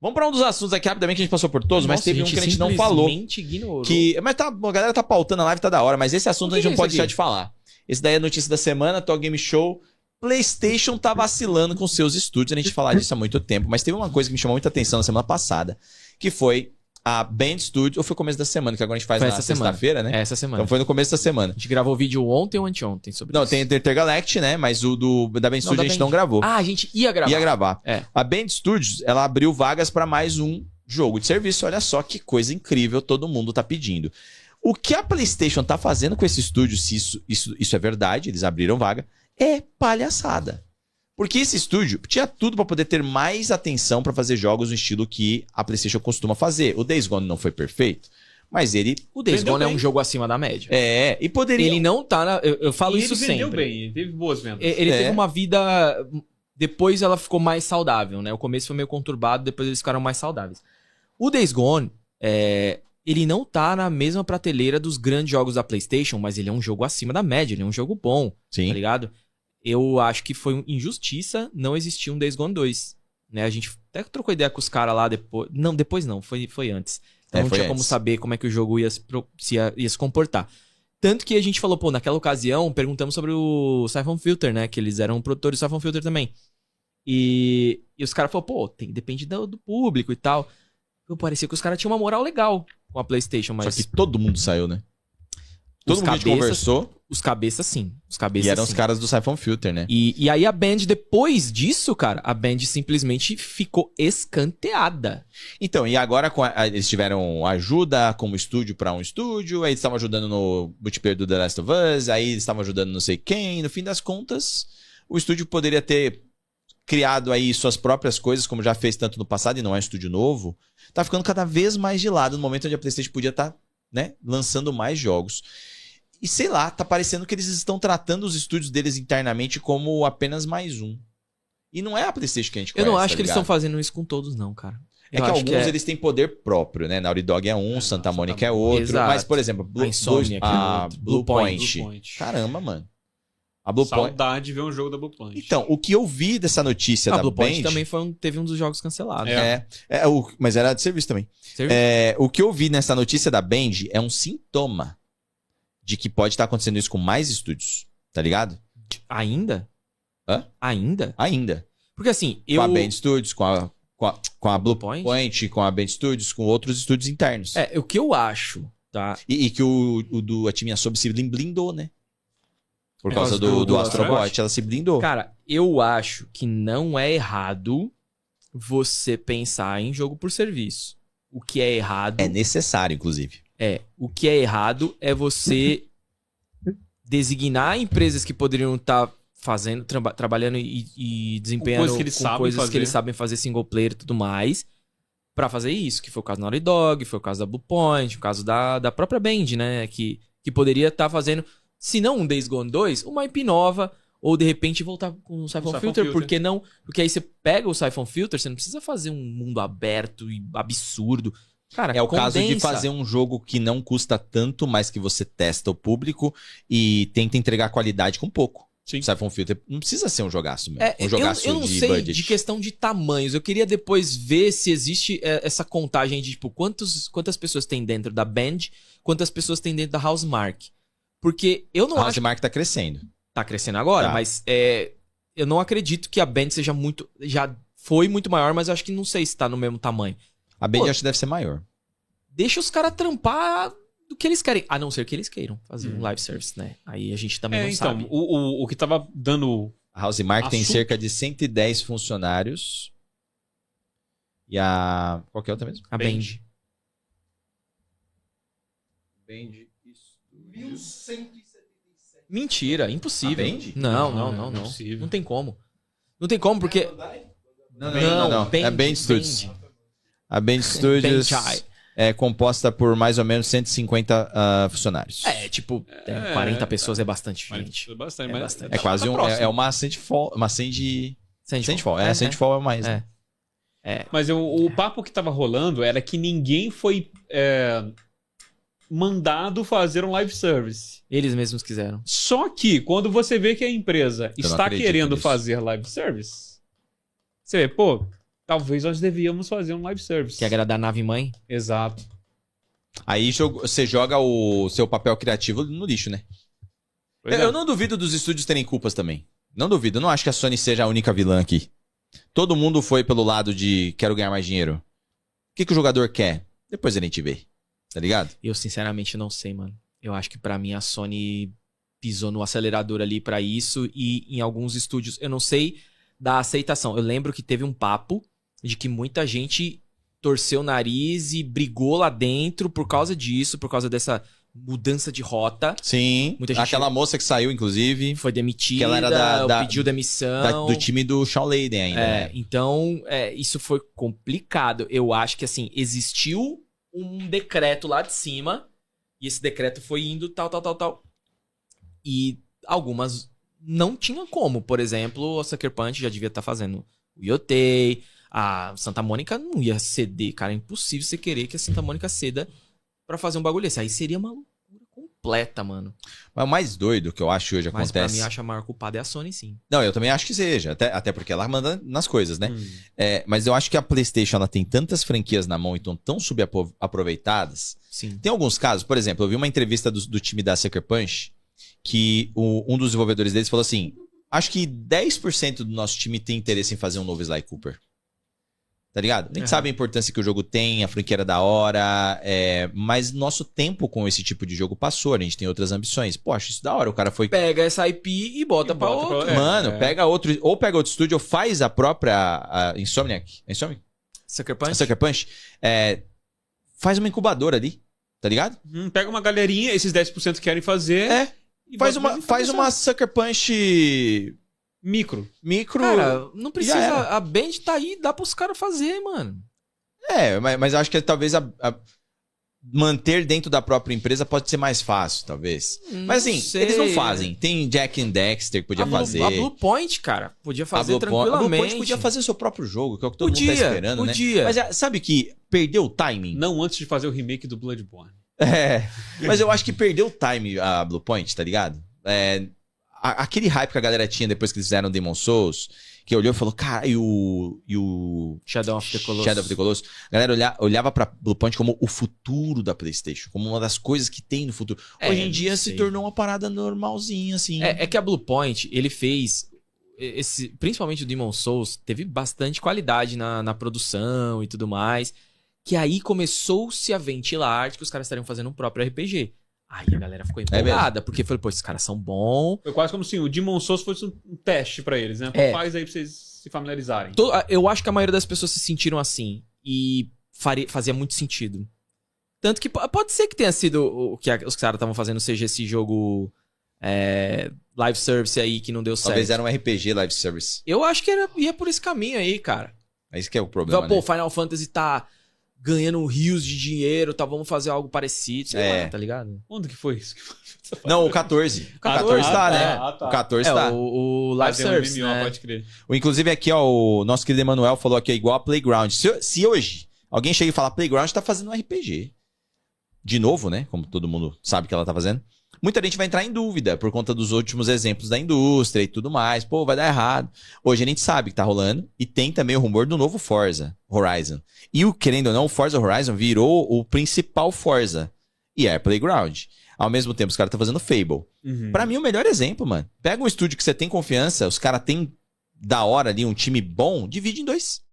Vamos pra um dos assuntos aqui rapidamente que a gente passou por todos, mas teve um que a gente não falou. Ignorou. Mas tá, a galera tá pautando a live, tá da hora, mas esse assunto a gente não pode deixar de falar. Esse daí é a notícia da semana, Talk Game Show. PlayStation tá vacilando com seus estúdios, a gente fala disso há muito tempo, mas teve uma coisa que me chamou muita atenção na semana passada, que foi a Band Studios, ou foi o começo da semana, que agora a gente faz na sexta-feira, né? Essa semana. Então foi no começo da semana. A gente gravou o vídeo ontem ou anteontem sobre Não, isso. tem Intergalactic, né? Mas o da Band Studios a gente não gravou. Ah, a gente ia gravar. Ia gravar. É. A Band Studios, ela abriu vagas pra mais um jogo de serviço. Olha só que coisa incrível, todo mundo tá pedindo. O que a PlayStation tá fazendo com esse estúdio, se isso é verdade, eles abriram vaga, é palhaçada. Porque esse estúdio tinha tudo pra poder ter mais atenção pra fazer jogos no estilo que a PlayStation costuma fazer. O Days Gone não foi perfeito, mas ele... O Days Gone é um jogo acima da média. E poderia... Ele não tá na... Eu falo e isso ele vendeu sempre. bem, ele teve boas vendas. Ele teve uma vida... Depois ela ficou mais saudável, né? O começo foi meio conturbado, depois eles ficaram mais saudáveis. O Days Gone, ele não tá na mesma prateleira dos grandes jogos da PlayStation, mas ele é um jogo acima da média, ele é um jogo bom, Sim. tá ligado? Eu acho que foi injustiça não existir um Days Gone 2. Né? A gente até trocou ideia com os caras lá depois. Não, depois não, foi antes. Então não tinha como saber como é que o jogo ia se comportar. Tanto que a gente falou, pô, naquela ocasião, perguntamos sobre o Siphon Filter, né? Que eles eram produtores do Siphon Filter também. E os caras falaram, pô, depende do público e tal. Parecia que os caras tinham uma moral legal com a PlayStation, mas... Só que todo mundo saiu, né? Todo mundo conversou. Os cabeças, sim. E eram os caras do Siphon Filter, né? E aí a Band, depois disso, cara, a Band simplesmente ficou escanteada. Então, e agora eles tiveram ajuda como estúdio pra um estúdio, aí eles estavam ajudando no multiplayer do The Last of Us, aí eles estavam ajudando não sei quem. No fim das contas, o estúdio poderia ter criado aí suas próprias coisas, como já fez tanto no passado, e não é um estúdio novo. Tá ficando cada vez mais de lado no momento onde a PlayStation podia estar, né, lançando mais jogos. E sei lá, tá parecendo que eles estão tratando os estúdios deles internamente como apenas mais um. E não é a PlayStation que a gente conhece. Eu não acho que eles estão fazendo isso com todos, não, cara. É que alguns eles têm poder próprio, né? Naughty Dog é um, Santa Mônica é outro. Exato. Mas, por exemplo, Blue Point. Caramba, mano. A Blue Point. Saudade de ver um jogo da Blue Point. Então, o que eu vi dessa notícia da Blue Point Band... também teve um dos jogos cancelados. Mas era de serviço também. O que eu vi nessa notícia da Band é um sintoma de que pode estar acontecendo isso com mais estúdios, tá ligado? Ainda? Hã? Ainda. Porque assim, Com a Band Studios, com a Blue Point, com a Band Studios, com outros estúdios internos. O que eu acho, tá? E que a time Asobi se blindou, né? Por causa do Astrobot, ela se blindou. Cara, eu acho que não é errado você pensar em jogo por serviço. O que é errado... É necessário, inclusive. O que é errado é você designar empresas que poderiam estar fazendo, trabalhando e desempenhando coisas que eles sabem fazer single player e tudo mais, pra fazer isso, que foi o caso da Naughty Dog, foi o caso da Blue Point, o caso da própria Band, né, que poderia estar fazendo, se não um Days Gone 2, uma IP nova, ou de repente voltar com o Siphon Filter, por que não? Porque aí você pega o Siphon Filter, você não precisa fazer um mundo aberto e absurdo. Cara, é o caso de fazer um jogo que não custa tanto, mas que você testa o público e tenta entregar qualidade com pouco. Sim. Siphon Filter não precisa ser um jogaço mesmo. Um jogaço eu não de sei budget. De questão de tamanhos. Eu queria depois ver se existe essa contagem de tipo quantas pessoas tem dentro da Band, quantas pessoas tem dentro da Housemarque. Porque eu não acho... A Housemarque tá crescendo. Tá crescendo agora, mas eu não acredito que a Band seja muito... Já foi muito maior, mas eu acho que não sei se tá no mesmo tamanho. A Band acho que deve ser maior. Deixa os caras trampar do que eles querem. A não ser que eles queiram fazer um live service, né? Aí a gente também não sabe. Então, o que tava dando... A Housemarque tem cerca de 110 funcionários. E a... Qual que é a outra mesmo? A Band. Band... 1177. Mentira, impossível. A Band? Não. Não tem como. Não tem como, porque... Não. Band, é Band Studios. A Band Studios é composta por mais ou menos 150 funcionários. 40 pessoas é bastante gente. É bastante. É quase uma Sandfall. Uma Sandfall. Sandfall é mais. Né? Mas o papo que tava rolando era que ninguém foi mandado fazer um live service. Eles mesmos quiseram. Só que quando você vê que a empresa está querendo fazer live service, você vê, pô, talvez nós devíamos fazer um live service. Que agradar a nave mãe. Exato. Aí você joga o seu papel criativo no lixo, né? Eu não duvido dos estúdios terem culpas também. Não duvido. Eu não acho que a Sony seja a única vilã aqui. Todo mundo foi pelo lado de quero ganhar mais dinheiro. O que o jogador quer? Depois a gente vê. Tá ligado? Eu sinceramente não sei, mano. Eu acho que pra mim a Sony pisou no acelerador ali pra isso e em alguns estúdios, eu não sei da aceitação. Eu lembro que teve um papo de que muita gente torceu o nariz e brigou lá dentro por causa disso, por causa dessa mudança de rota. Sim. Muita gente aquela moça que saiu, inclusive. foi demitida, que ela era pediu demissão. do time do Shawn Layden ainda. né? Então, isso foi complicado. Eu acho que, assim, existiu um decreto lá de cima e esse decreto foi indo tal. E algumas não tinham como. Por exemplo, a Sucker Punch já devia estar fazendo o Yotei. A Santa Mônica não ia ceder, cara. É impossível você querer que a Santa Mônica ceda pra fazer um bagulho desse. Aí seria uma loucura completa, mano. Mas o mais doido que eu acho que hoje Mas acontece... pra mim, acho a maior culpada é a Sony, sim. Não, eu também acho que seja. Até porque ela manda nas coisas, né? Mas eu acho que a PlayStation ela tem tantas franquias na mão e estão tão subaproveitadas. Sim. Tem alguns casos, por exemplo, eu vi uma entrevista do time da Sucker Punch que um dos desenvolvedores deles falou assim: acho que 10% do nosso time tem interesse em fazer um novo Sly Cooper. Tá ligado? A gente sabe a importância que o jogo tem, a franquia era da hora, mas nosso tempo com esse tipo de jogo passou, a gente tem outras ambições. Pô, acho isso da hora, o cara foi... Pega essa IP e bota pra outro. Mano, pega outro, ou pega outro estúdio, ou faz a própria Insomniac. Insomniac? Sucker Punch? Sucker Punch. Faz uma incubadora ali, tá ligado? Pega uma galerinha, esses 10% querem fazer. Faz uma Sucker Punch... Micro. Cara, não precisa. A Band tá aí, dá pros caras fazer, mano. Mas eu acho que talvez manter dentro da própria empresa pode ser mais fácil, talvez. Mas assim, eles não fazem. Tem Jack and Dexter que podia fazer. A Bluepoint, cara, podia fazer tranquilamente. A Bluepoint podia fazer o seu próprio jogo, que é o que todo mundo tá esperando, né? Mas sabe que perdeu o timing? Não antes de fazer o remake do Bloodborne. Mas eu acho que perdeu o time a Bluepoint, tá ligado? Aquele hype que a galera tinha depois que eles fizeram Demon Souls, que olhou e falou, cara, e o Shadow of the Colossus. A galera olhava pra Bluepoint como o futuro da PlayStation, como uma das coisas que tem no futuro. Hoje em dia se tornou uma parada normalzinha, assim. É que a Bluepoint, ele fez, principalmente o Demon Souls, teve bastante qualidade na produção e tudo mais, que aí começou-se a ventilar que os caras estariam fazendo um próprio RPG. Aí a galera ficou empolgada, porque falou, pô, esses caras são bons. Foi quase como se o Demon Souls fosse um teste pra eles, né? Faz aí pra vocês se familiarizarem. Eu acho que a maioria das pessoas se sentiram assim. E fazia muito sentido. Tanto que pode ser que tenha sido o que os caras estavam fazendo, seja esse jogo live service aí que não deu certo. Talvez era um RPG live service. Eu acho que ia por esse caminho aí, cara. É isso que é o problema, Pô, Final Fantasy tá ganhando rios de dinheiro, vamos fazer algo parecido, sei lá, tá ligado? Onde que foi isso? Não, o 14. O 14 tá, né? Tá. O 14 tá. O Live Service, né? Pode crer. Inclusive aqui, ó, o nosso querido Emanuel falou aqui, igual a Playground. Se hoje alguém chega e fala Playground tá fazendo um RPG. De novo, né? Como todo mundo sabe que ela tá fazendo. Muita gente vai entrar em dúvida por conta dos últimos exemplos da indústria e tudo mais. Pô, vai dar errado. Hoje a gente sabe que tá rolando. E tem também o rumor do novo Forza Horizon. E querendo ou não, o Forza Horizon virou o principal Forza. E é Playground. Ao mesmo tempo, os caras estão fazendo Fable. Pra mim, o melhor exemplo, mano. Pega um estúdio que você tem confiança, os caras têm da hora ali um time bom, divide em 2.